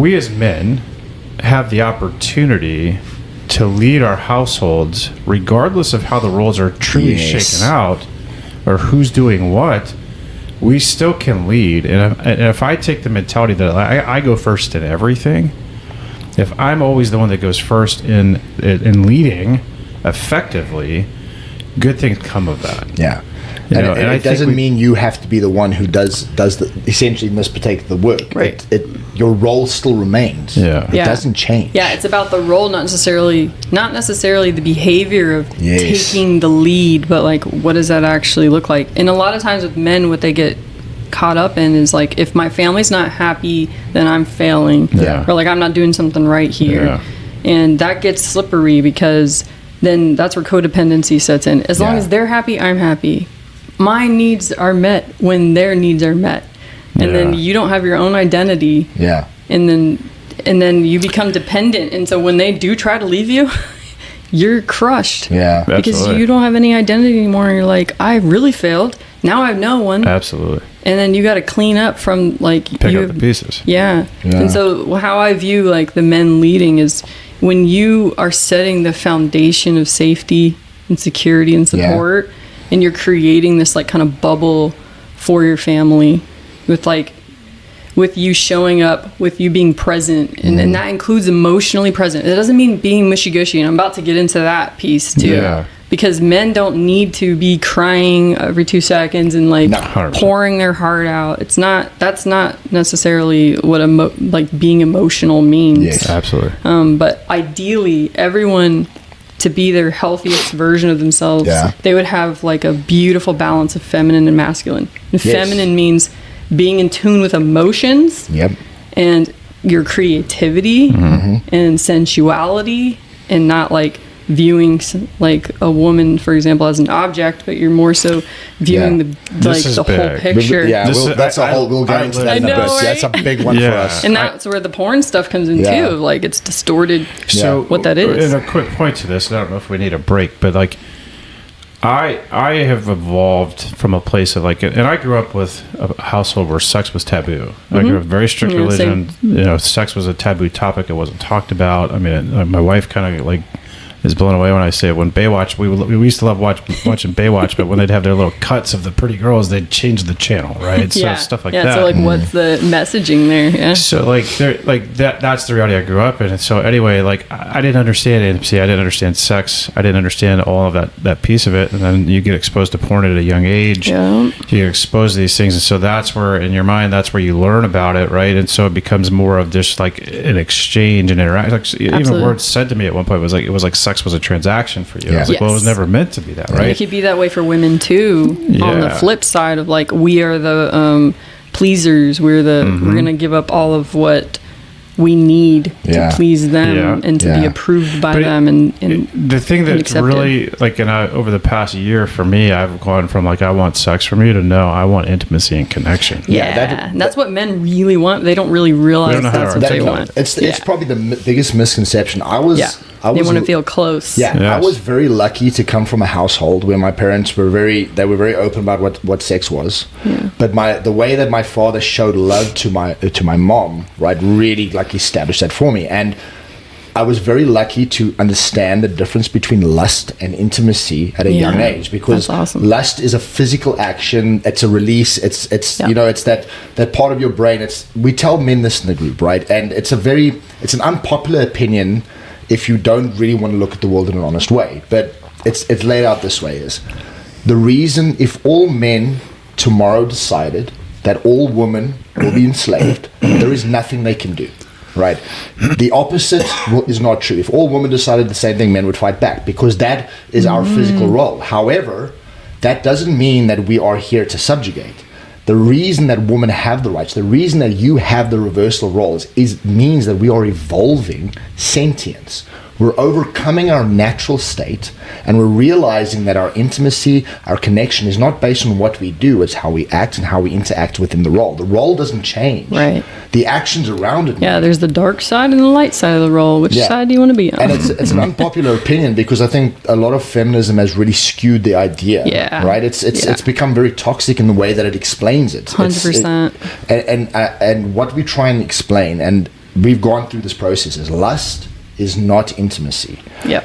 we as men have the opportunity to lead our households, regardless of how the roles are truly shaken out or who's doing what. We still can lead. And if I take the mentality that I go first in everything, if I'm always the one that goes first in leading effectively, good things come of that. Yeah. And it doesn't mean you have to be the one who does essentially must partake the work. Right. Your role still remains. Yeah. It doesn't change. Yeah, it's about the role, not necessarily the behavior of taking the lead, but like, what does that actually look like? And a lot of times with men, what they get caught up in is like, if my family's not happy, then I'm failing. Yeah. Or like, I'm not doing something right here. Yeah. And that gets slippery, because then that's where codependency sets in. As long as they're happy, I'm happy. My needs are met when their needs are met. And then you don't have your own identity. Yeah. And then you become dependent. And so when they do try to leave you, you're crushed. Yeah. Because Absolutely. you don't have any identity anymore. And you're like, I really failed. Now I have no one. Absolutely. And then you got to clean up from like... Pick up the pieces. Yeah. And so how I view like the men leading is when you are setting the foundation of safety and security and support, and you're creating this like kind of bubble for your family with you showing up, with you being present, and that includes emotionally present. It doesn't mean being mushy-gushy, and I'm about to get into that piece too. Yeah. Because men don't need to be crying every 2 seconds and like pouring their heart out. That's not necessarily what being emotional means. Yes, absolutely. But ideally, everyone, to be their healthiest version of themselves, they would have like a beautiful balance of feminine and masculine. And feminine means being in tune with emotions and your creativity and sensuality, and not like viewing like a woman, for example, as an object, but you're more so viewing the whole picture. We'll get into that in a bit. That's a big one for us. And that's where the porn stuff comes in too. Like, it's distorted. So what that is. And a quick point to this, I don't know if we need a break, but like I have evolved from a place of like, and I grew up with a household where sex was taboo. I grew up very strict religion. Sex was a taboo topic. It wasn't talked about. I mean, my wife kind of like is blown away when I say when Baywatch, we used to love watching Baywatch, but when they'd have their little cuts of the pretty girls, they'd change the channel, right? So stuff like that. So like, what's the messaging there? Yeah. So like that's the reality I grew up in. And so anyway, like I didn't understand intimacy, I didn't understand sex, I didn't understand all of that piece of it. And then you get exposed to porn at a young age. Yeah. You get exposed to these things, and so that's where in your mind that's where you learn about it, right? And so it becomes more of just like an exchange and interaction. Like, even words said to me at one point was like sex was a transaction for you. I was like, well, it was never meant to be that, right? And it could be that way for women too. On the flip side of like, we are the pleasers. We're gonna give up all of what we need to please them and to be approved by them. And the thing that's really like, over the past year for me, I've gone from like, I want sex from you to no, I want intimacy and connection. That's what men really want. They don't really realize that's what they want. It's probably the biggest misconception. They want to feel close. I was very lucky to come from a household where my parents were very open about what sex was. But the way that my father showed love to my mom, right, really like established that for me. And I was very lucky to understand the difference between lust and intimacy at a young age, because lust is a physical action. It's a release. It's it's that part of your brain. We tell men this in the group, right? And it's an unpopular opinion if you don't really want to look at the world in an honest way. But it's laid out this way: is the reason if all men tomorrow decided that all women will be enslaved, there is nothing they can do. Right. The opposite is not true. If all women decided the same thing, men would fight back, because that is our physical role. However, that doesn't mean that we are here to subjugate. The reason that women have the rights, the reason that you have the reversal roles means that we are evolving sentience. We're overcoming our natural state, and we're realizing that our intimacy, our connection is not based on what we do, it's how we act and how we interact within the role. The role doesn't change. Right. The actions around it. Yeah, there's the dark side and the light side of the role. Which side do you want to be on? And it's an unpopular opinion, because I think a lot of feminism has really skewed the idea. Yeah. Right? It's become very toxic in the way that it explains it. 100%. And what we try and explain, and we've gone through this process. Is lust is not intimacy. Yep.